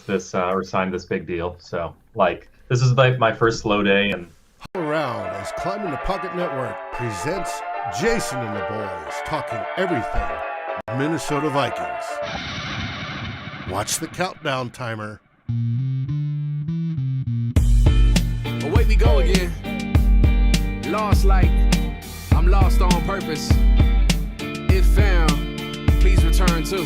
this or signed this big deal. So like this is like my first slow day, and Around as Climbing the Pocket Network presents Jayson and the boys talking everything Minnesota Vikings. Watch the countdown timer. Away we go again. Lost like I'm lost on purpose. If found, please return to.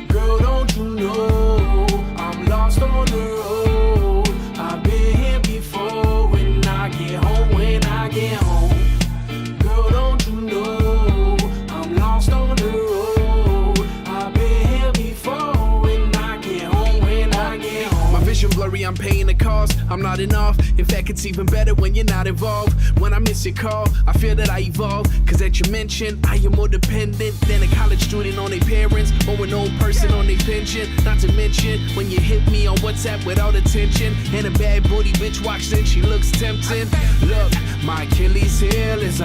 Girl, don't you know I'm lost on the road? I've been here before. When I get home, when I get home. Girl, don't you know I'm lost on the road? I've been here before. When I get home, when I get home. My vision blurry, I'm paying the cost. I'm not enough. In fact, it's even better when you're not involved. When I miss your call, I feel that I evolve. Cause at your mention, I am more dependent than a college student on their parents or an old person on their pension. Not to mention, when you hit me on WhatsApp without attention, and a bad booty bitch watch, then she looks tempting. Look, my Achilles heel is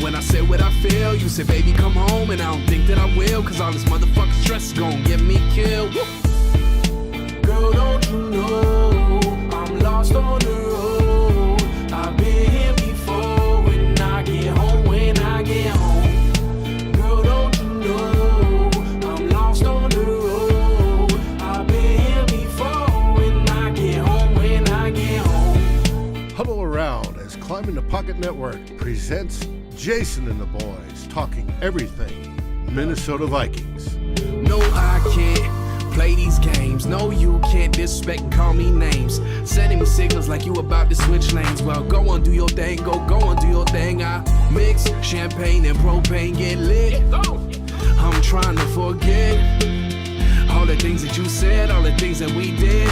when I said what I feel, you said, baby, come home, and I don't think that I will, cause all this motherfucking stress is gonna get me killed. Girl, don't you know I'm lost on the road? I've been here before. When I get home, when I get home. Girl, don't you know I'm lost on the road? I've been here before. When I get home, when I get home. Huddle around as Climbing the Pocket Network presents Jayson and the boys talking everything Minnesota Vikings. No, I can't play these games. No, you can't disrespect and call me names. Sending me signals like you about to switch lanes. Well, go on, do your thing. Go on, do your thing. I mix champagne and propane, get lit. I'm trying to forget all the things that you said, all the things that we did.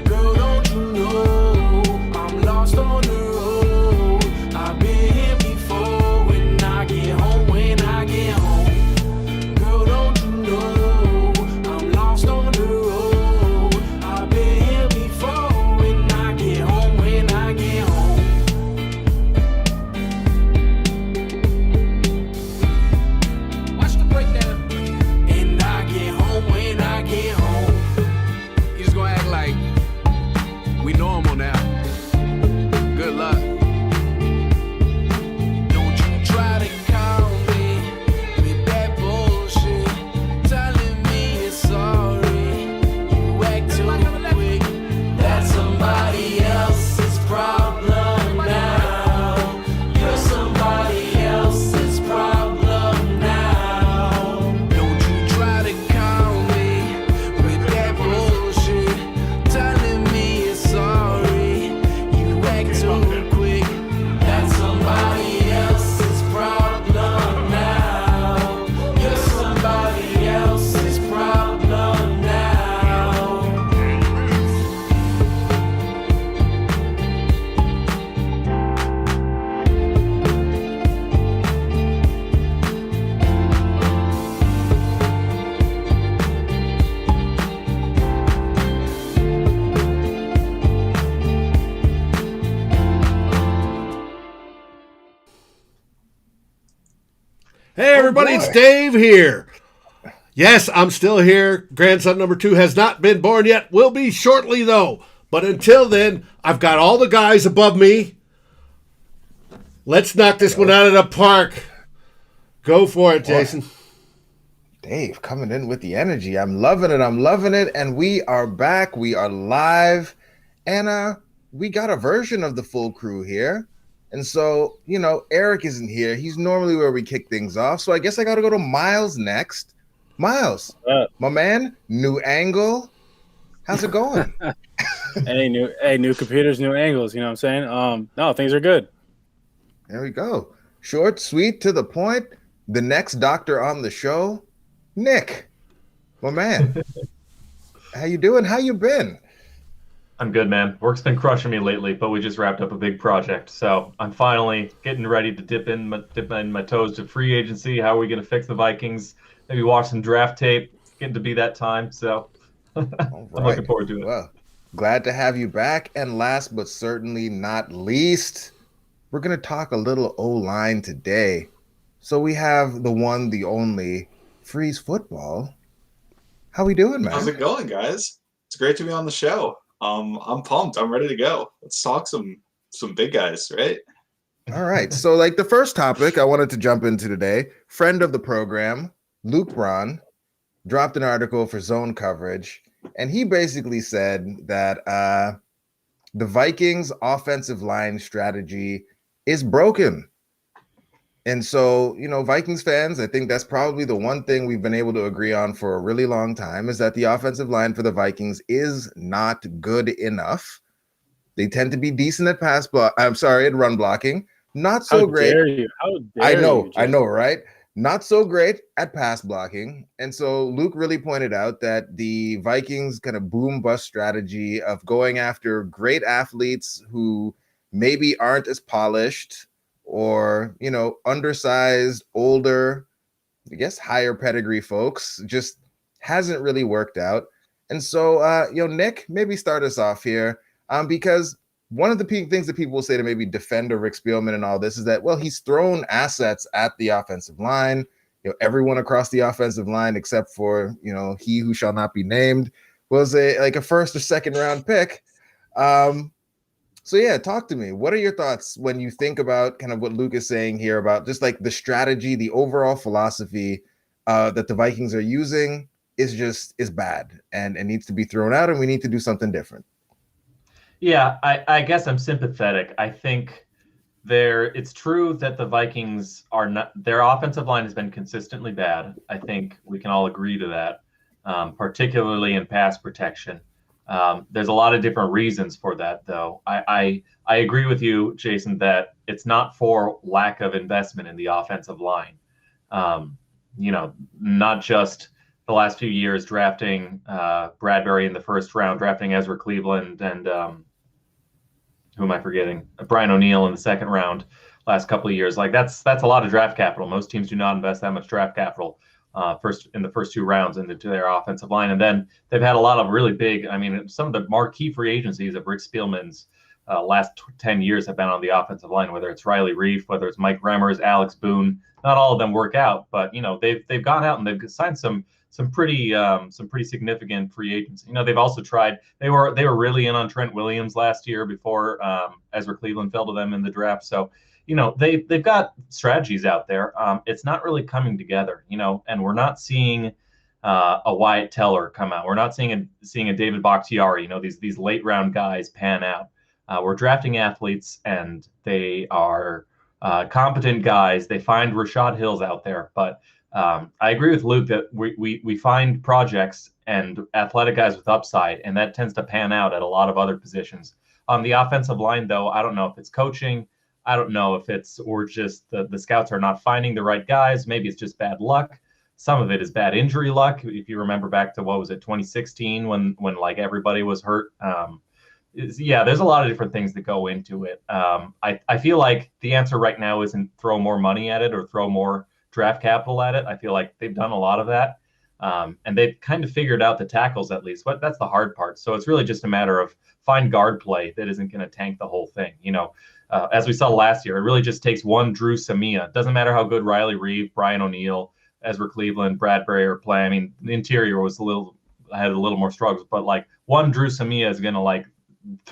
Girl, don't you know I'm lost on the road? I've been here before. When I get home, when I get home. Girl, don't you know I'm lost on the road? I've been here before. When I get home, when I get home. Watch the breakdown. And I get home when I get home. You just gonna act like we normal now. Good luck. Don't you try to call me with that bullshit, telling me it's sorry. You act too quick. That's somebody else's problem now. You're somebody else's problem now. Don't you try to call me with that bullshit, telling me it's sorry. You act too quick. That's somebody else's problem now. You're somebody else's problem now. Hey everybody, it's Dave here. Yes, I'm still here. Grandson number 2 has not been born yet. Will be shortly though. But until then, I've got all the guys above me. Let's knock this one out of the park. Go for it, Jayson. Dave coming in with the energy. I'm loving it. I'm loving it. And we are back. We are live. And we got a version of the full crew here. And so, Eric isn't here. He's normally where we kick things off. So I guess I got to go to Myles next. Myles, my man, new angle. How's it going? Hey, new computers, new angles. You know what I'm saying? No, things are good. There we go. Short, sweet, to the point. The next doctor on the show, Nick, my man. How you doing? How you been? I'm good, man. Work's been crushing me lately, but we just wrapped up a big project, so I'm finally getting ready to dip in my toes to free agency. How are we going to fix the Vikings? Maybe watch some draft tape. It's getting to be that time, so All I'm right. looking forward to it. Well, glad to have you back. And last but certainly not least, we're going to talk a little O-line today. So we have the one, the only, Freeze Football, How we doing, How's man? it going, guys? It's great to be on the show. I'm pumped. I'm ready to go. Let's talk some big guys, right? All right. So, like the first topic I wanted to jump into today, friend of the program, Luke Braun, dropped an article for Zone Coverage, and he basically said that the Vikings' offensive line strategy is broken. And so, Vikings fans, I think that's probably the one thing we've been able to agree on for a really long time is that the offensive line for the Vikings is not good enough. They tend to be decent at at run blocking. Not so How great. dare you? How dare you? I Jay? know, right? Not so great at pass blocking. And so Luke really pointed out that the Vikings kind of boom bust strategy of going after great athletes who maybe aren't as polished or, undersized, older, I guess higher pedigree folks just hasn't really worked out. And so, Nick, maybe start us off here because one of the things that people will say to maybe defend Rick Spielman and all this is that, well, he's thrown assets at the offensive line. Everyone across the offensive line except for, he who shall not be named was a first or second round pick. So yeah, talk to me. What are your thoughts when you think about kind of what Luke is saying here about just like the strategy, the overall philosophy that the Vikings are using is bad and needs to be thrown out, and we need to do something different. Yeah, I guess I'm sympathetic. I think it's true that the Vikings are not, their offensive line has been consistently bad. I think we can all agree to that, particularly in pass protection. There's a lot of different reasons for that, though. I agree with you, Jason, that it's not for lack of investment in the offensive line. Not just the last few years drafting Bradbury in the first round, drafting Ezra Cleveland, and who am I forgetting? Brian O'Neill in the second round last couple of years. Like that's a lot of draft capital. Most teams do not invest that much draft capital in the first two rounds into their offensive line. And then they've had a lot of really big, some of the marquee free agencies of Rick Spielman's last 10 years have been on the offensive line, whether it's Riley Reif, whether it's Mike Remmers, Alex Boone. Not all of them work out, but they've gone out and they've signed some pretty significant free agents. They've also tried. They were really in on Trent Williams last year before Ezra Cleveland fell to them in the draft. So they've got strategies out there. It's not really coming together. And we're not seeing a Wyatt Teller come out. We're not seeing a David Bakhtiari. These late round guys pan out. We're drafting athletes, and they are competent guys. They find Rashad Hills out there, but I agree with Luke that we find projects and athletic guys with upside, and that tends to pan out at a lot of other positions. On the offensive line, though, I don't know if it's coaching. I don't know if or just the scouts are not finding the right guys. Maybe it's just bad luck. Some of it is bad injury luck. If you remember back to 2016 when like everybody was hurt. There's a lot of different things that go into it. I feel like the answer right now isn't throw more money at it or throw more draft capital at it. I feel like they've done a lot of that. And they've kind of figured out the tackles at least, but that's the hard part. So it's really just a matter of find guard play that isn't going to tank the whole thing. As we saw last year, it really just takes one Drew Samia. It doesn't matter how good Riley Reif, Brian O'Neill, Ezra Cleveland, Bradbury are playing. The interior had a little more struggles, but like one Drew Samia is going to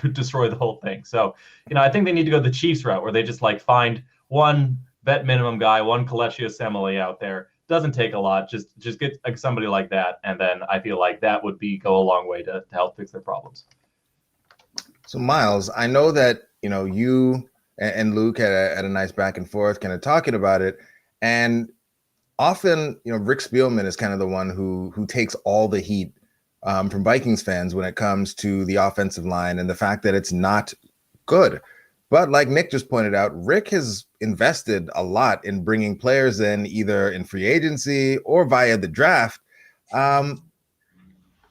to destroy the whole thing. So, I think they need to go the Chiefs route where they just find one vet minimum guy, one Kelechi Osemele out there. Doesn't take a lot. Just get somebody like that, and then I feel like that would go a long way to help fix their problems. So Myles, I know that you and Luke had a nice back and forth, kind of talking about it, and often Rick Spielman is kind of the one who takes all the heat from Vikings fans when it comes to the offensive line and the fact that it's not good. But like Nick just pointed out, Rick has invested a lot in bringing players in either in free agency or via the draft. I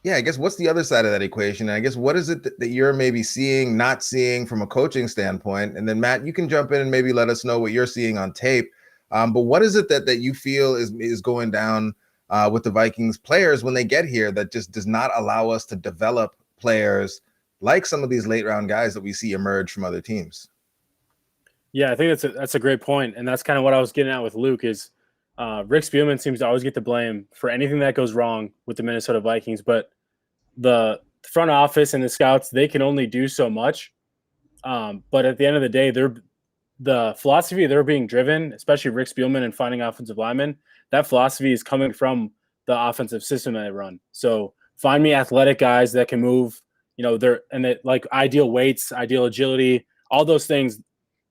guess what's the other side of that equation? And I guess what is it that you're maybe seeing, not seeing from a coaching standpoint? And then Matt, you can jump in and maybe let us know what you're seeing on tape. But what is it that you feel is going down with the Vikings players when they get here that just does not allow us to develop players like some of these late round guys that we see emerge from other teams? Yeah, I think that's a great point, and that's kind of what I was getting at with Luke is Rick Spielman seems to always get the blame for anything that goes wrong with the Minnesota Vikings, but the front office and the scouts, they can only do so much. But at the end of the day, the philosophy they're being driven, especially Rick Spielman and finding offensive linemen, that philosophy is coming from the offensive system that they run. So find me athletic guys that can move, like ideal weights, ideal agility, all those things.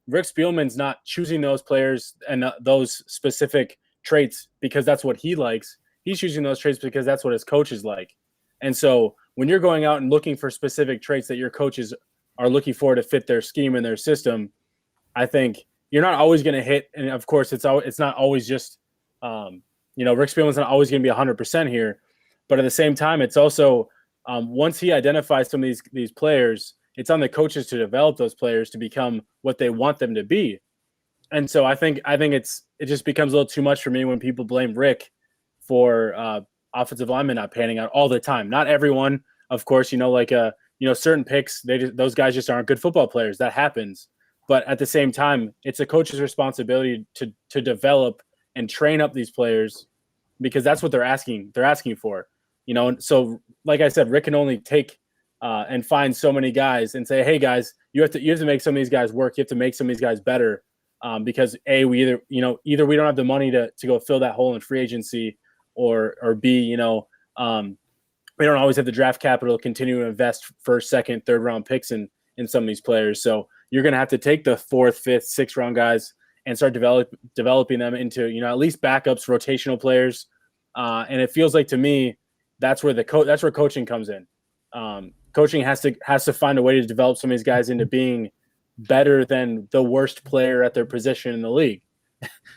Rick Spielman's not choosing those players and those specific traits because that's what he likes. He's choosing those traits because that's what his coaches like. And so when you're going out and looking for specific traits that your coaches are looking for to fit their scheme and their system, I think you're not always going to hit. And of course, it's not always just, Rick Spielman's not always going to be 100% here. But at the same time, it's also once he identifies some of these players, it's on the coaches to develop those players to become what they want them to be. And so I think it just becomes a little too much for me when people blame Rick for offensive linemen not panning out all the time. Not everyone, of course, certain picks, those guys just aren't good football players. That happens. But at the same time, it's a coach's responsibility to develop and train up these players because that's what they're asking for. So like I said, Rick can only take and find so many guys and say, hey guys, you have to make some of these guys work. You have to make some of these guys better because we either we don't have the money to go fill that hole in free agency or B, we don't always have the draft capital to continue to invest first, second, third round picks in some of these players. So you're going to have to take the 4th, 5th, 6th round guys and start developing them into, at least backups, rotational players. And it feels like to me, that's where that's where coaching comes in. Coaching has to find a way to develop some of these guys into being better than the worst player at their position in the league,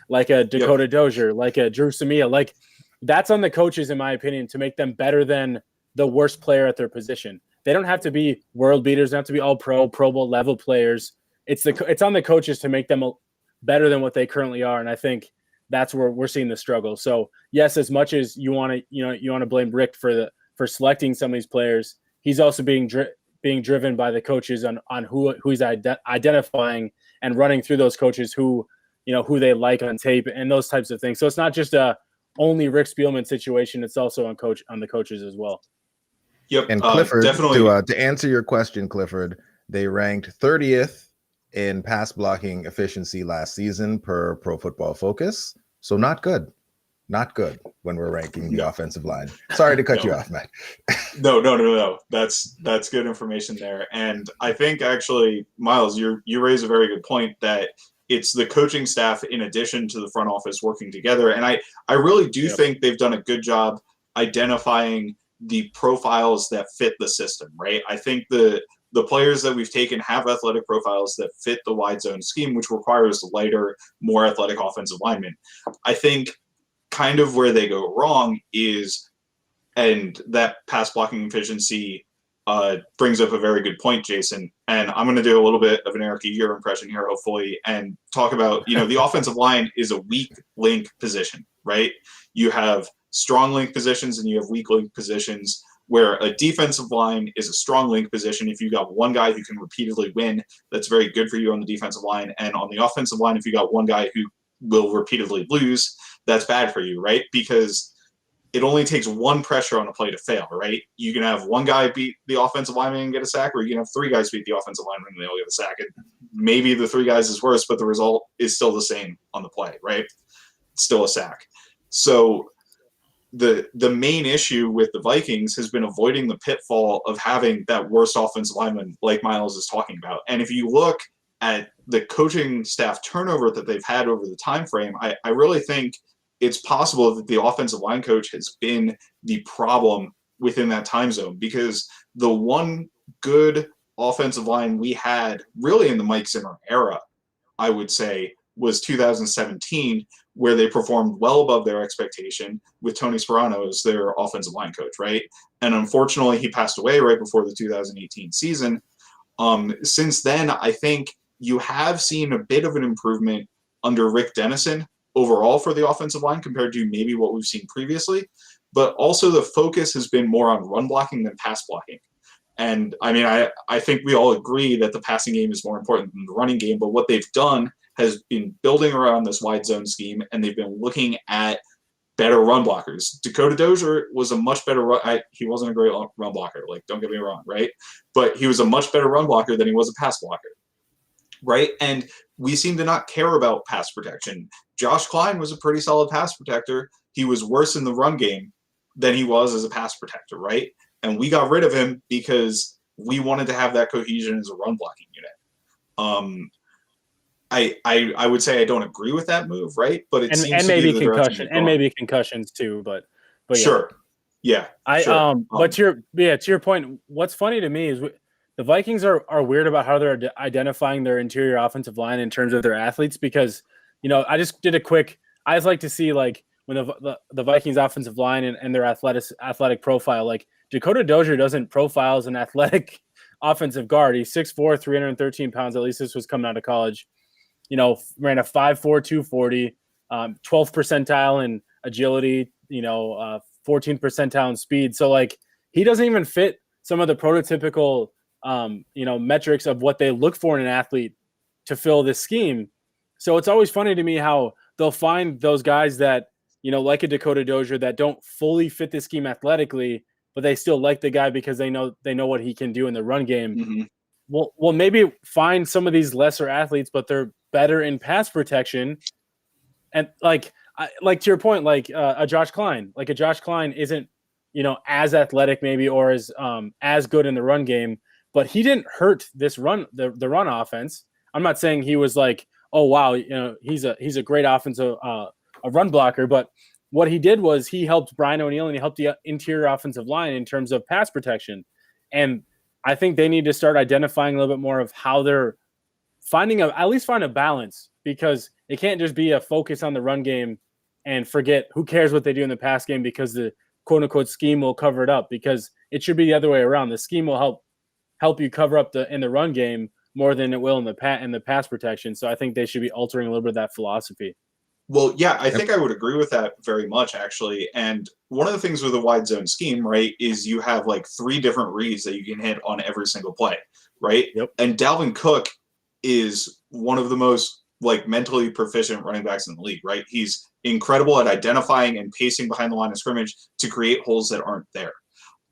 like a Dakota Dozier, like a Drew Samia. Like that's on the coaches, in my opinion, to make them better than the worst player at their position. They don't have to be world beaters. They don't have to be all Pro Bowl level players. It's on the coaches to make them better than what they currently are. And I think that's where we're seeing the struggle. So yes, as much as you want to blame Rick for selecting some of these players, he's also being driven by the coaches on who he's identifying and running through those coaches who they like on tape and those types of things. So it's not just a only Rick Spielman situation. It's also on the coaches as well. Yep. And Clifford, definitely. to answer your question, Clifford, they ranked 30th in pass blocking efficiency last season per Pro Football Focus. So not good. Not good when we're ranking the offensive line. Sorry to cut you off, Matt. No. That's good information there. And I think actually, Myles, you raise a very good point that it's the coaching staff in addition to the front office working together. And I really do think they've done a good job identifying the profiles that fit the system, right? I think the players that we've taken have athletic profiles that fit the wide zone scheme, which requires lighter, more athletic offensive linemen. I think kind of where they go wrong is, and that pass blocking efficiency brings up a very good point, Jason. And I'm going to do a little bit of an Eric Eager impression here, hopefully, and talk about, the offensive line is a weak link position, right? You have strong link positions and you have weak link positions, where a defensive line is a strong link position. If you got one guy who can repeatedly win, that's very good for you on the defensive line. And on the offensive line, if you got one guy who will repeatedly lose, that's bad for you, right? Because it only takes one pressure on a play to fail, right? You can have one guy beat the offensive lineman and get a sack, or you can have 3 guys beat the offensive lineman and they'll get a sack. And maybe the 3 guys is worse, but the result is still the same on the play, right? It's still a sack. So the main issue with the Vikings has been avoiding the pitfall of having that worst offensive lineman like Myles is talking about. And if you look at the coaching staff turnover that they've had over the time frame, I really think it's possible that the offensive line coach has been the problem within that time zone, because the one good offensive line we had really in the Mike Zimmer era, I would say, was 2017, where they performed well above their expectation with Tony Sparano as their offensive line coach, right? And unfortunately, he passed away right before the 2018 season. Since then, I think you have seen a bit of an improvement under Rick Dennison overall for the offensive line compared to maybe what we've seen previously. But also the focus has been more on run blocking than pass blocking. And I mean, I think we all agree that the passing game is more important than the running game, but what they've done has been building around this wide zone scheme, and they've been looking at better run blockers. Dakota Dozier was a much better he wasn't a great run blocker, like, don't get me wrong, right? But he was a much better run blocker than he was a pass blocker, right? And we seem to not care about pass protection. Josh Klein was a pretty solid pass protector. He was worse in the run game than he was as a pass protector, right? And we got rid of him because we wanted to have that cohesion as a run blocking unit. I would say I don't agree with that move, right? But it seems to be the direction and maybe concussions too, but yeah. Sure, yeah. But to your point, what's funny to me is the Vikings are weird about how they're identifying their interior offensive line in terms of their athletes, because I just did a quick. I just like to see, like, when the Vikings offensive line and their athletic profile. Like, Dakota Dozier doesn't profile as an athletic offensive guard. He's 6'4", 313 pounds. At least this was coming out of college. Ran a 5'4", 240, 12th percentile in agility, 14th percentile in speed. So, like, he doesn't even fit some of the prototypical, metrics of what they look for in an athlete to fill this scheme. So it's always funny to me how they'll find those guys that, like a Dakota Dozier, that don't fully fit the scheme athletically, but they still like the guy because they know what he can do in the run game. Mm-hmm. Well, maybe find some of these lesser athletes, but they're better in pass protection. And like to your point, like a Josh Klein isn't, as athletic maybe, or as good in the run game, but he didn't hurt this run, the run offense. I'm not saying he was like, oh wow, he's a great offensive a run blocker, but what he did was he helped Brian O'Neill and he helped the interior offensive line in terms of pass protection. And I think they need to start identifying a little bit more of how they're at least find a balance, because it can't just be a focus on the run game and forget who cares what they do in the pass game because the quote unquote scheme will cover it up, because it should be the other way around. The scheme will help you cover up in the run game more than it will in the pass protection. So I think they should be altering a little bit of that philosophy. Well, yeah, I think I would agree with that very much, actually. And one of the things with a wide zone scheme, right, is you have like 3 different reads that you can hit on every single play, right? Yep. And Dalvin Cook is one of the most like mentally proficient running backs in the league, right? He's incredible at identifying and pacing behind the line of scrimmage to create holes that aren't there.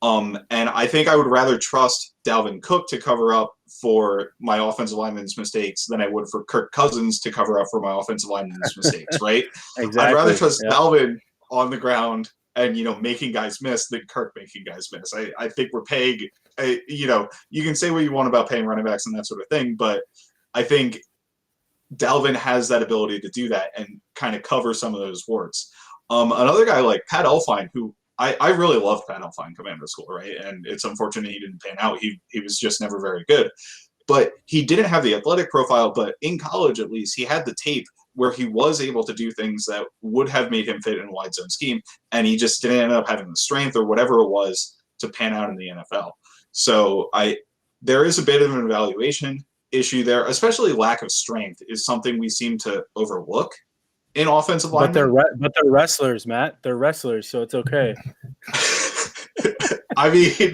And I think I would rather trust Dalvin Cook to cover up for my offensive lineman's mistakes than I would for Kirk Cousins to cover up for my offensitive lineman's mistakes, right? Exactly. I'd rather trust Dalvin on the ground and, making guys miss than Kirk making guys miss. I think we're paying, you can say what you want about paying running backs and that sort of thing, but I think Dalvin has that ability to do that and kind of cover some of those warts. Another guy like Pat Elflein, who I really loved Pat Elflein coming out of school, right? And it's unfortunate he didn't pan out. He was just never very good. But he didn't have the athletic profile, but in college at least, he had the tape where he was able to do things that would have made him fit in a wide zone scheme, and he just didn't end up having the strength or whatever it was to pan out in the NFL. So there is a bit of an evaluation issue there, especially lack of strength is something we seem to overlook in offensive line. But they're wrestlers, Matt. They're wrestlers, so it's okay. I mean,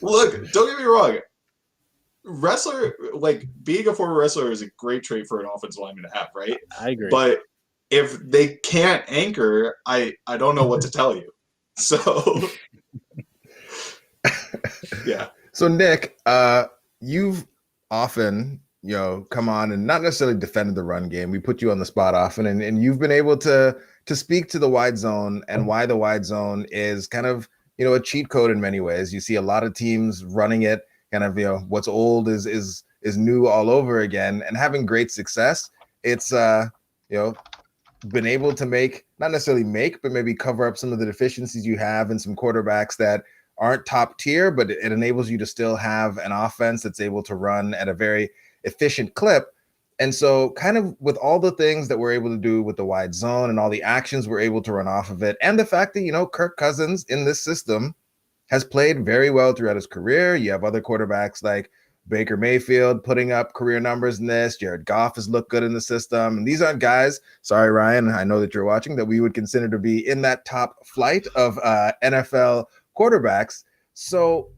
look, don't get me wrong. Wrestler, like being a former wrestler, is a great trait for an offensive lineman to have, right? I agree. But if they can't anchor, I don't know what to tell you. So, yeah. So Nick, you've often, come on and not necessarily defended the run game. We put you on the spot often, and you've been able to speak to the wide zone and why the wide zone is kind of, a cheat code in many ways. You see a lot of teams running it kind of, what's old is new all over again, and having great success. It's, been able to not necessarily make, but maybe cover up some of the deficiencies you have in some quarterbacks that aren't top tier, but it enables you to still have an offense that's able to run at a very efficient clip. And so kind of with all the things that we're able to do with the wide zone and all the actions we're able to run off of it, and the fact that, Kirk Cousins in this system has played very well throughout his career. You have other quarterbacks like Baker Mayfield putting up career numbers in this. Jared Goff has looked good in the system. And these aren't guys, sorry, Ryan, I know that you're watching, that we would consider to be in that top flight of NFL quarterbacks. So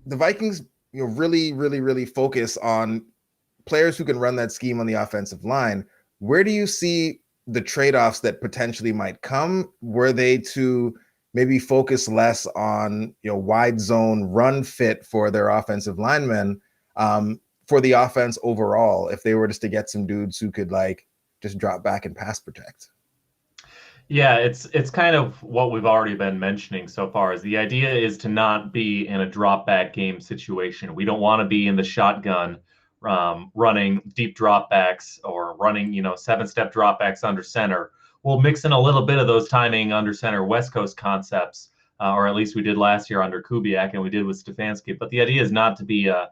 the Vikings, really, really, really focus on players who can run that scheme on the offensive line, where do you see the trade-offs that potentially might come? Were they to maybe focus less on, wide zone run fit for their offensive linemen, for the offense overall, if they were just to get some dudes who could just drop back and pass protect? Yeah, it's kind of what we've already been mentioning so far. Is the idea is to not be in a drop back game situation. We don't want to be in the shotgun, running deep drop backs or running 7-step drop backs under center. We'll mix in a little bit of those timing under center West Coast concepts, or at least we did last year under Kubiak and we did with Stefanski. But the idea is not to be a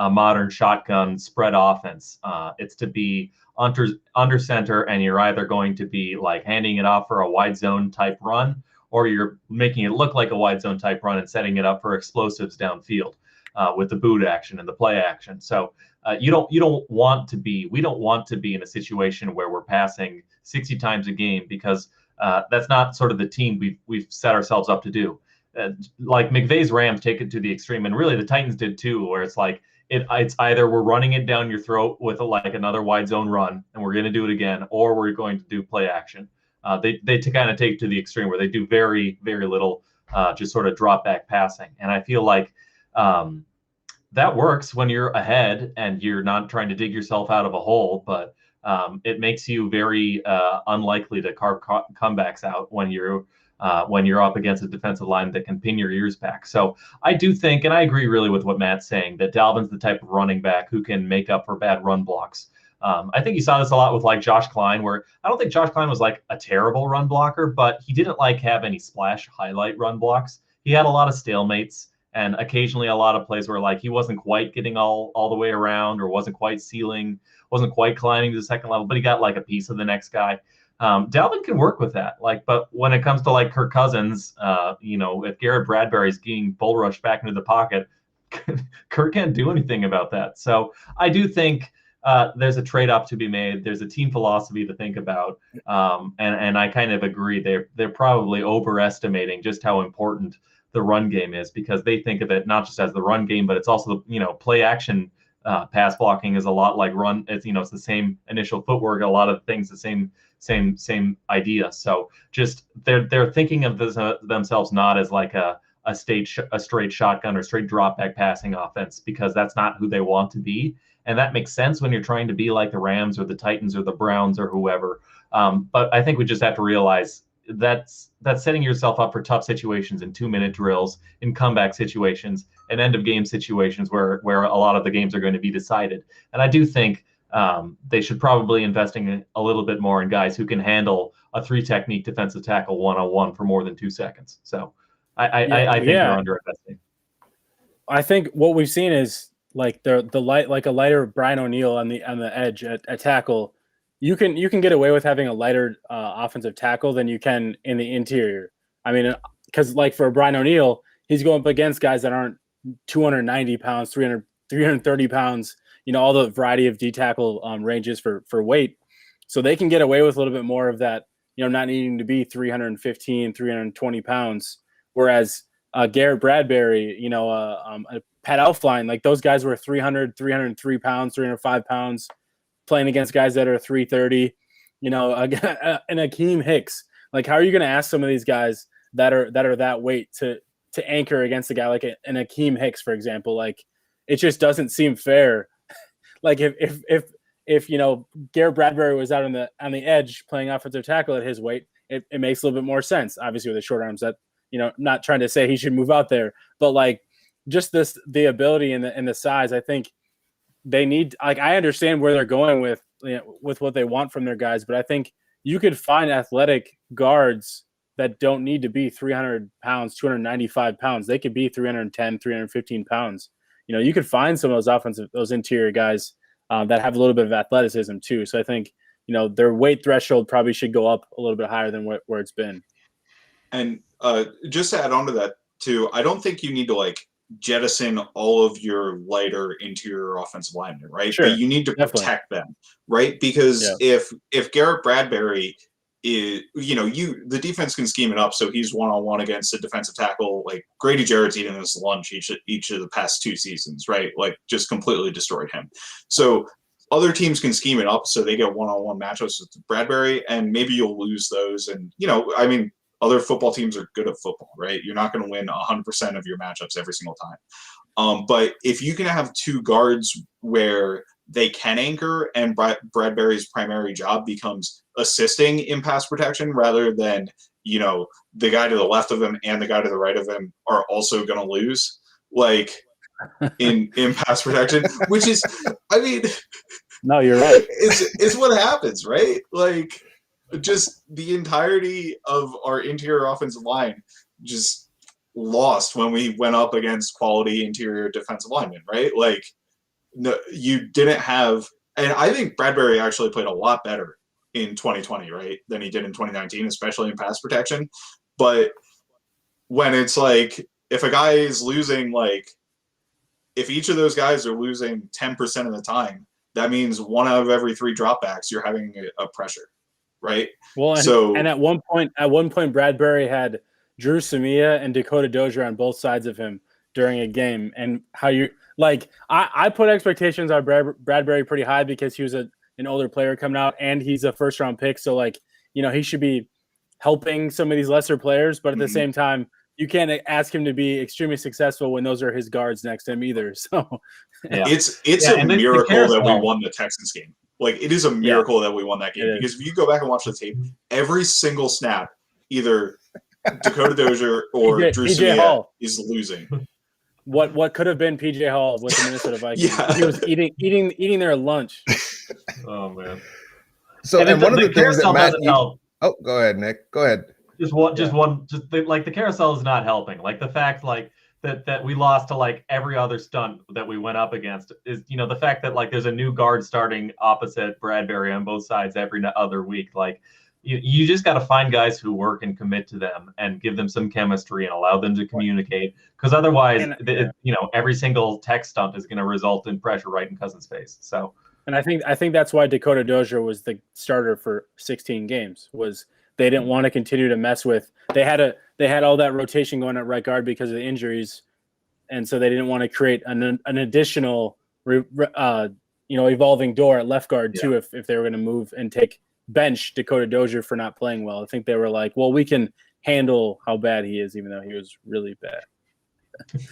modern shotgun spread offense. It's to be under center, and you're either going to be handing it off for a wide zone type run, or you're making it look like a wide zone type run and setting it up for explosives downfield with the boot action and the play action. So we don't want to be in a situation where we're passing 60 times a game, because that's not sort of the team we've set ourselves up to do. McVay's Rams take it to the extreme, and really the Titans did too, where it's it's either we're running it down your throat with another wide zone run, and we're going to do it again, or we're going to do play action. They kind of take to the extreme where they do very, very little just sort of drop back passing. And I feel like that works when you're ahead and you're not trying to dig yourself out of a hole, but it makes you very unlikely to carve comebacks out when you're up against a defensive line that can pin your ears back. So I do think, and I agree really with what Matt's saying, that Dalvin's the type of running back who can make up for bad run blocks. I think you saw this a lot with Josh Klein, where I don't think Josh Klein was a terrible run blocker, but he didn't have any splash highlight run blocks. He had a lot of stalemates and occasionally a lot of plays where he wasn't quite getting all the way around, or wasn't quite sealing, wasn't quite climbing to the second level, but he got a piece of the next guy. Dalvin can work with that. But when it comes to Kirk Cousins, if Garrett Bradbury's getting bull rushed back into the pocket, Kirk can't do anything about that. So I do think there's a trade-off to be made. There's a team philosophy to think about. And I kind of agree. They're probably overestimating just how important the run game is, because they think of it not just as the run game, but it's also, play action. Pass blocking is a lot like run. It's it's the same initial footwork. A lot of things the same idea. So just they're thinking of themselves not as a straight shotgun or straight drop back passing offense, because that's not who they want to be, and that makes sense when you're trying to be like the Rams or the Titans or the Browns or whoever. But I think we just have to realize that's setting yourself up for tough situations in 2-minute drills, in comeback situations, and end of game situations where a lot of the games are going to be decided. And I do think they should probably investing a little bit more in guys who can handle a 3-technique defensive tackle one-on-one for more than 2 seconds. So I think they're underinvesting. I think what we've seen is the light, a lighter Brian O'Neill on the edge at tackle. You can get away with having a lighter offensive tackle than you can in the interior. I mean, because for Brian O'Neill, he's going up against guys that aren't 290 pounds, 330 pounds, all the variety of D tackle ranges for weight. So they can get away with a little bit more of that, not needing to be 315, 320 pounds. Whereas Garrett Bradbury, Pat Elflein, those guys were 300, 303 pounds, 305 pounds, playing against guys that are 330, and Akeem Hicks. How are you going to ask some of these guys that are that weight to anchor against a guy like an Akeem Hicks, for example? It just doesn't seem fair. If Garrett Bradbury was out on the edge playing offensive tackle at his weight, it makes a little bit more sense. Obviously with the short arms, that not trying to say he should move out there, but just the ability and the size, I think they need. I understand where they're going with what they want from their guys, but I think you could find athletic guards that don't need to be 300 pounds, 295 pounds. They could be 310, 315 pounds. You could find some of those interior guys that have a little bit of athleticism too. So I think, their weight threshold probably should go up a little bit higher than where it's been. And just to add on to that too, I don't think you need to jettison all of your lighter interior offensive linemen, right? Sure, but you need to protect them, right? Because if Garrett Bradbury is, the defense can scheme it up so he's one-on-one against a defensive tackle. Grady Jarrett's eaten his lunch each of the past 2 seasons, right? Just completely destroyed him. So other teams can scheme it up so they get one-on-one matchups with Bradbury, and maybe you'll lose those. And, I mean, other football teams are good at football, right? You're not going to win 100% of your matchups every single time. But if you can have two guards where they can anchor and Bradbury's primary job becomes assisting in pass protection rather than, the guy to the left of him and the guy to the right of him are also going to lose, like in pass protection, which is, I mean, no, you're right. It's what happens, right? Like, just the entirety of our interior offensive line just lost when we went up against quality interior defensive linemen, right? Like, no, you didn't have, and I think Bradbury actually played a lot better in 2020, right, than he did in 2019, especially in pass protection. But when it's like, if a guy is losing, like, if each of those guys are losing 10% of the time, that means one out of every three dropbacks you're having a pressure, right? Well, and at one point, Bradbury had Drew Samia and Dakota Dozier on both sides of him during a game. And how you like, I put expectations on Bradbury pretty high because he was an older player coming out, and he's a first round pick. So, like, he should be helping some of these lesser players, but at the same time, you can't ask him to be extremely successful when those are his guards next to him either. So yeah. It's a miracle that we won the Texans game. Like, it is a miracle that we won that game, because if you go back and watch the tape, every single snap, either Dakota Dozier or Drew Samia is losing. What could have been PJ Hall with the Minnesota Vikings? Yeah. He was eating their lunch. Oh man. So, and one of the things that Matt, help. Oh, go ahead, Nick. Go ahead. Like the carousel is not helping. Like, the fact, like, that we lost to, like, every other stunt that we went up against is, the fact that, like, there's a new guard starting opposite Bradbury on both sides every other week. Like, you just got to find guys who work and commit to them and give them some chemistry and allow them to communicate, because otherwise, every single tech stunt is going to result in pressure right in Cousins' face. So, and I think that's why Dakota Dozier was the starter for 16 games. Was they didn't want to continue to mess with. They had all that rotation going at right guard because of the injuries, and so they didn't want to create an additional evolving door at left guard too if they were going to move and take bench Dakota Dozier for not playing well. I think they were like, well, we can handle how bad he is, even though he was really bad.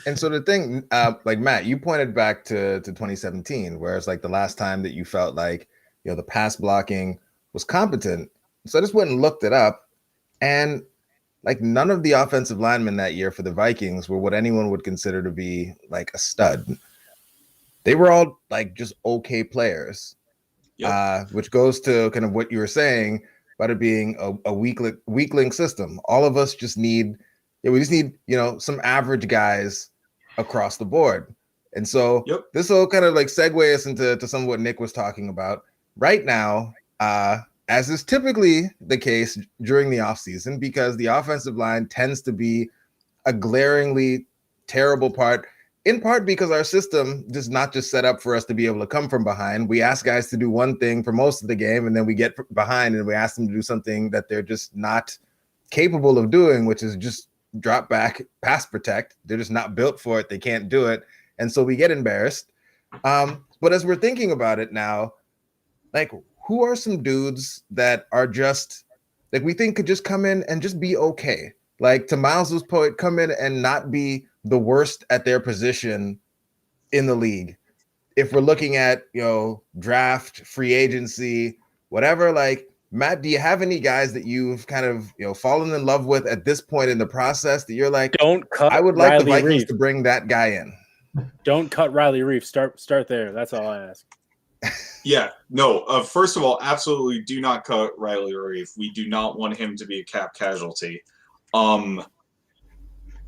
And so the thing, like, Matt, you pointed back to 2017, where it's like the last time that you felt like, the pass blocking was competent. So I just went and looked it up, and like, none of the offensive linemen that year for the Vikings were what anyone would consider to be like a stud. They were all like just okay players, which goes to kind of what you were saying about it being a weakling system. All of us just need, we just need, some average guys across the board. And so this will kind of like segue us into some of what Nick was talking about right now, as is typically the case during the offseason, because the offensive line tends to be a glaringly terrible part, in part because our system is not just set up for us to be able to come from behind. We ask guys to do one thing for most of the game, and then we get behind and we ask them to do something that they're just not capable of doing, which is just drop back, pass protect. They're just not built for it. They can't do it. And so we get embarrassed. But as we're thinking about it now, like, who are some dudes that are just like we think could just come in and just be okay? Like, to Miles's point, come in and not be the worst at their position in the league. If we're looking at, draft, free agency, whatever, like, Matt, do you have any guys that you've kind of, fallen in love with at this point in the process that you're like, don't cut I would like Riley the Vikings Reef to bring that guy in? Don't cut Riley Reef. Start there. That's all I ask. Yeah, no. First of all, absolutely do not cut Riley Reef. We do not want him to be a cap casualty.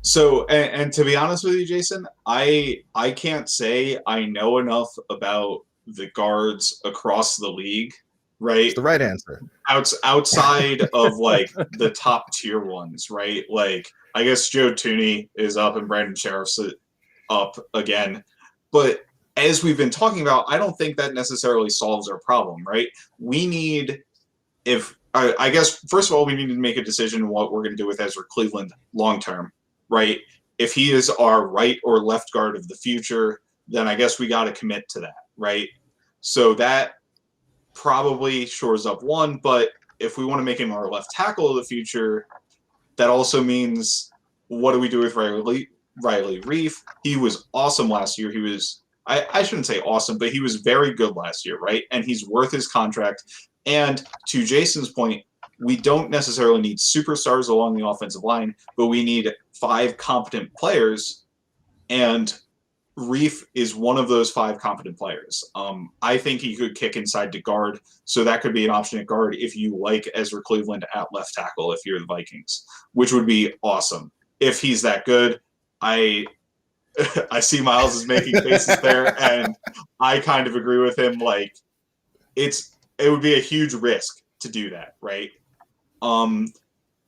So, and to be honest with you, Jason, I can't say I know enough about the guards across the league, right? It's the right answer. Outside of like the top tier ones, right? Like, I guess Joe Tooney is up and Brandon Sheriff's up again, but as we've been talking about, I don't think that necessarily solves our problem, right? We need, I guess, first of all, we need to make a decision what we're going to do with Ezra Cleveland long-term, right? If he is our right or left guard of the future, then I guess we got to commit to that, right? So that probably shores up one. But if we want to make him our left tackle of the future, that also means what do we do with Riley Reef? He was awesome last year. He was, I shouldn't say awesome, but he was very good last year, right? And he's worth his contract. And to Jason's point, we don't necessarily need superstars along the offensive line, but we need 5 competent players. And Reef is one of those 5 competent players. I think he could kick inside to guard, so that could be an option at guard if you like Ezra Cleveland at left tackle if you're the Vikings, which would be awesome. If he's that good, I see Myles is making faces there, and I kind of agree with him. Like, it would be a huge risk to do that, right?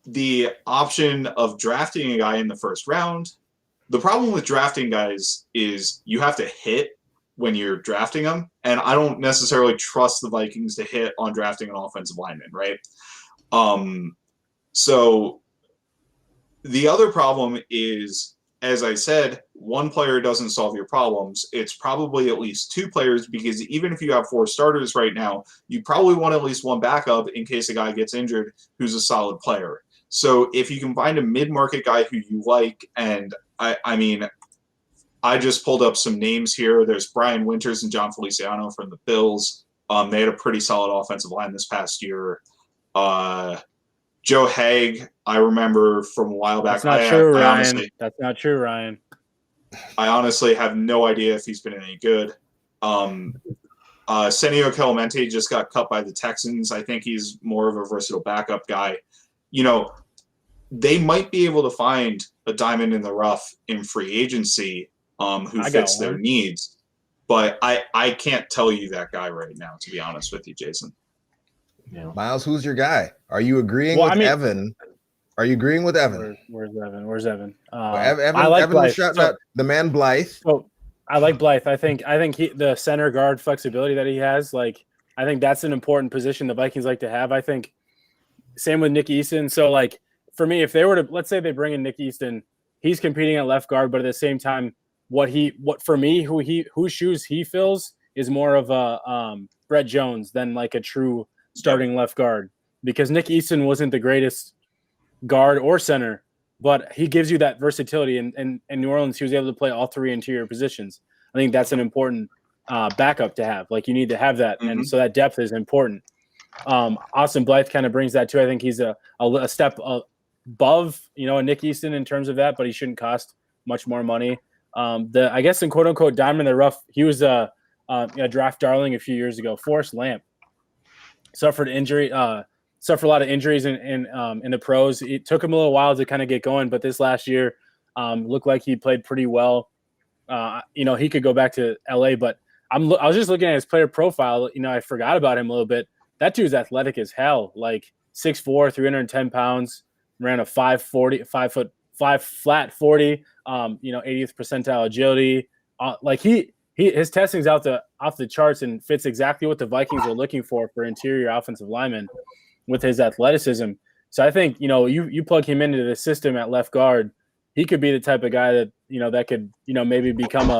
The option of drafting a guy in the first round, the problem with drafting guys is you have to hit when you're drafting them, and I don't necessarily trust the Vikings to hit on drafting an offensive lineman, right? So the other problem is, as I said, one player doesn't solve your problems. It's probably at least 2 players, because even if you have 4 starters right now, you probably want at least one backup in case a guy gets injured who's a solid player. So if you can find a mid-market guy who you like, and I mean, I just pulled up some names here. There's Brian Winters and John Feliciano from the Bills. They had a pretty solid offensive line this past year. Joe Haig, I remember from a while back. That's not true, Ryan. That's not true, Ryan. I honestly have no idea if he's been any good. Senio Clemente just got cut by the Texans. I think he's more of a versatile backup guy. You know, they might be able to find a diamond in the rough in free agency who fits their needs. But I can't tell you that guy right now, to be honest with you, Jason. Yeah. Myles, who's your guy? Are you agreeing with Evan? Are you agreeing with Evan? Where's Evan? Where's Evan? Evan, I like Evan Blythe. shouting out the man Blythe. So I like Blythe. I think the center guard flexibility that he has, like, I think that's an important position the Vikings like to have. I think same with Nick Easton. So, like, for me, if they were to, let's say they bring in Nick Easton, he's competing at left guard, but at the same time, whose shoes he fills is more of a Brett Jones than like a true starting left guard, because Nick Easton wasn't the greatest guard or center, but he gives you that versatility. And in New Orleans, he was able to play all 3 interior positions. I think that's an important backup to have. Like, you need to have that. Mm-hmm. And so that depth is important. Austin Blythe kind of brings that too. I think he's a step above, a Nick Easton in terms of that, but he shouldn't cost much more money. I guess in quote unquote diamond in the rough, he was a draft darling a few years ago. Forrest Lamp suffered a lot of injuries in the pros. It took him a little while to kind of get going, but this last year looked like he played pretty well. He could go back to LA, but I was just looking at his player profile. I forgot about him a little bit. That dude's athletic as hell, like 6'4", 310 pounds, ran a 5'5" flat 40, 80th percentile agility. His testing's off the charts and fits exactly what the Vikings are looking for interior offensive linemen with his athleticism. So I think, you plug him into the system at left guard, he could be the type of guy that, that could, maybe become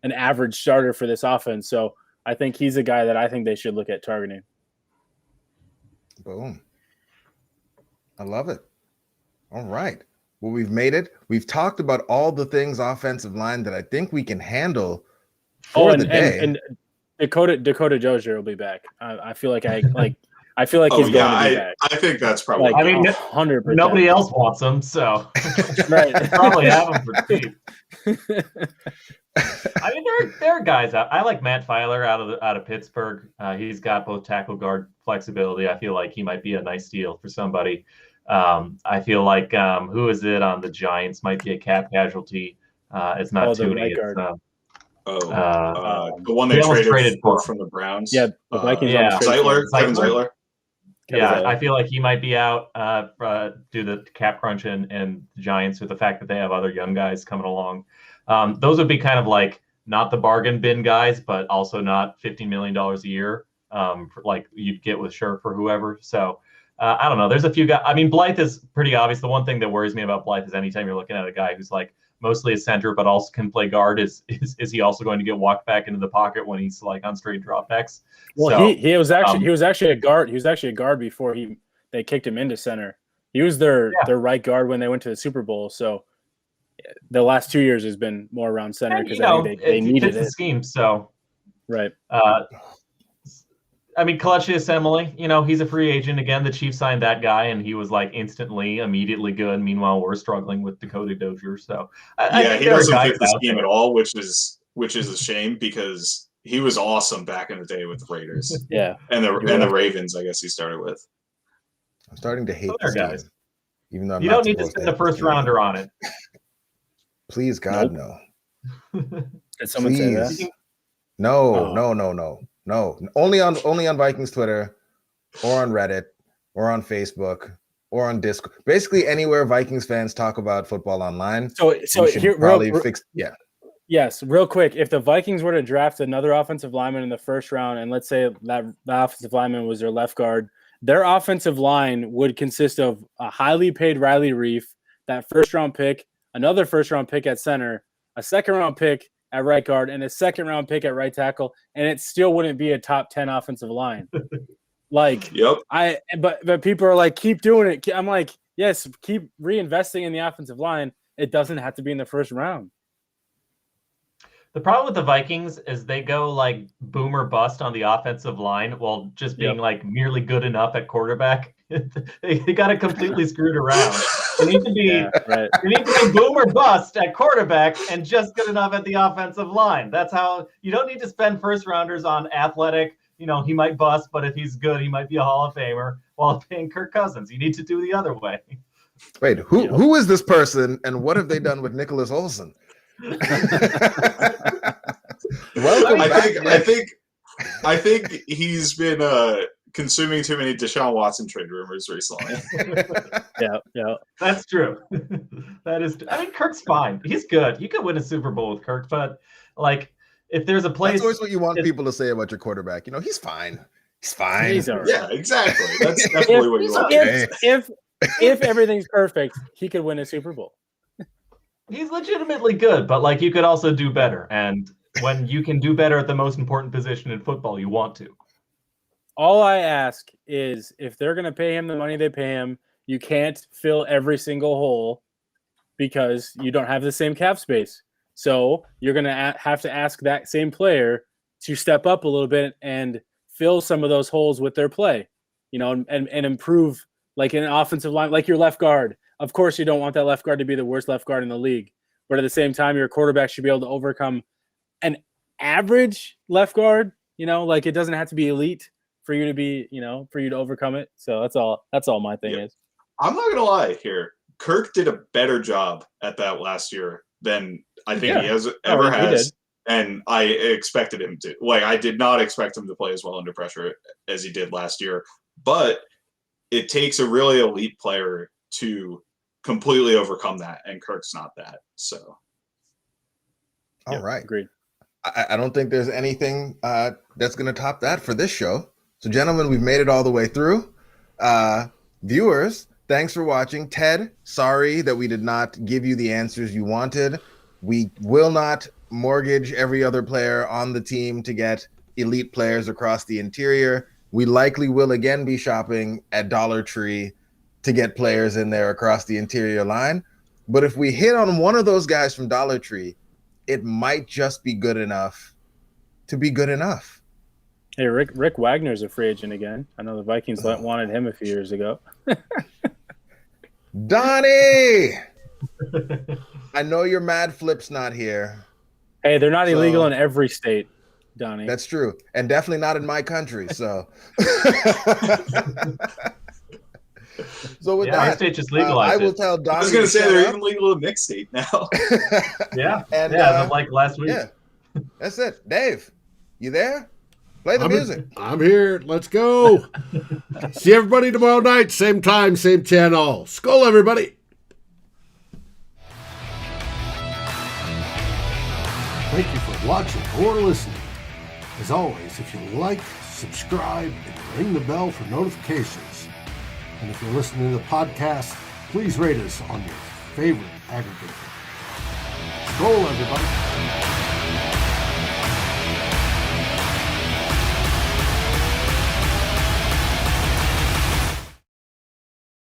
an average starter for this offense. So I think he's a guy that I think they should look at targeting. Boom. I love it. All right. Well, we've made it. We've talked about all the things offensive line that I think we can handle for the day. And Dakota Dozier will be back. I feel like he's going to be back. I think that's probably. I mean, 100%. Nobody else wants him, so right. Probably have him for cheap. I mean, there are guys out. I like Matt Filer out of Pittsburgh. He's got both tackle guard flexibility. I feel like he might be a nice deal for somebody. I feel like who is it on the Giants might be a cap casualty. It's not Tooney. The one they traded for from the Browns. Yeah, the Vikings. Kevin Zeitler. Yeah, I feel like he might be out due to the cap crunch and the Giants, with the fact that they have other young guys coming along. Those would be kind of like not the bargain bin guys, but also not $15 million a year, like you'd get with Scherf or whoever. So I don't know. There's a few guys. I mean, Blythe is pretty obvious. The one thing that worries me about Blythe is anytime you're looking at a guy who's like mostly a center, but also can play guard. Is he also going to get walked back into the pocket when he's like on straight dropbacks? Well, So, he was actually a guard. He was actually a guard before they kicked him into center. He was their right guard when they went to the Super Bowl. So the last 2 years has been more around center because I think they needed the scheme. So right. I mean, Calais Emily, he's a free agent again. The Chiefs signed that guy, and he was like immediately good. Meanwhile, we're struggling with Dakota Dozier. So he doesn't fit the scheme at all, which is a shame because he was awesome back in the day with the Raiders. Yeah, and the Ravens. I guess he started with. I'm starting to hate this guys, even though you don't need to spend a first rounder on it. Please, God, no. Did someone say that? No. No, only on Vikings Twitter, or on Reddit, or on Facebook, or on Discord. Basically, anywhere Vikings fans talk about football online. So here, Yes, real quick. If the Vikings were to draft another offensive lineman in the first round, and let's say that the offensive lineman was their left guard, their offensive line would consist of a highly paid Riley Reef, that first round pick, another first round pick at center, a second round pick at right guard, and a second round pick at right tackle, and it still wouldn't be a top 10 offensive line. But people are like, keep doing it. I'm like, yes, keep reinvesting in the offensive line. It doesn't have to be in the first round. The problem with the Vikings is they go like boom or bust on the offensive line while just being like merely good enough at quarterback. they got it completely screwed around. They need to be they need to be boom or bust at quarterback and just good enough at the offensive line. That's how you don't need to spend first rounders on athletic. He might bust, but if he's good, he might be a Hall of Famer while paying Kirk Cousins. You need to do the other way. Wait, who is this person and what have they done with Nicholas Olsen? Welcome I think he's been consuming too many Deshaun Watson trade rumors recently. Yeah, that's true. That is. I mean, Kirk's fine. He's good. You could win a Super Bowl with Kirk, but like, if there's a place, that's always what you want people to say about your quarterback. He's fine. He's fine. He's all right. Yeah, exactly. That's definitely what you want. If everything's perfect, he could win a Super Bowl. He's legitimately good, but like you could also do better. And when you can do better at the most important position in football, you want to. All I ask is if they're going to pay him the money they pay him, you can't fill every single hole because you don't have the same cap space. So you're going to have to ask that same player to step up a little bit and fill some of those holes with their play, and improve like an offensive line, like your left guard. Of course, you don't want that left guard to be the worst left guard in the league, but at the same time, your quarterback should be able to overcome an average left guard. Like it doesn't have to be elite for you to be, for you to overcome it. So that's all my thing is. I'm not gonna lie here. Kirk did a better job at that last year than I think he has ever has. And I expected him to. Like, I did not expect him to play as well under pressure as he did last year. But it takes a really elite player to completely overcome that, and Kirk's not that. So, all right, agreed. I don't think there's anything that's going to top that for this show. So, gentlemen, we've made it all the way through. Viewers, thanks for watching. Ted, sorry that we did not give you the answers you wanted. We will not mortgage every other player on the team to get elite players across the interior. We likely will again be shopping at Dollar Tree to get players in there across the interior line. But if we hit on one of those guys from Dollar Tree, it might just be good enough to be good enough. Hey, Rick Wagner's a free agent again. I know the Vikings wanted him a few years ago. Donnie! I know your Mad Flip's not here. Hey, they're not illegal in every state, Donnie. That's true. And definitely not in my country, so. So with that, our state just legalized I will tell Donnie. I was going to say they're even legal in Nick's state now. And like last week. Yeah, that's it. Dave, you there? Play the music. I'm here. Let's go. See everybody tomorrow night, same time, same channel. Skol, everybody. Thank you for watching or listening. As always, if you like, subscribe, and ring the bell for notifications. And if you're listening to the podcast, please rate us on your favorite aggregator. roll, everybody.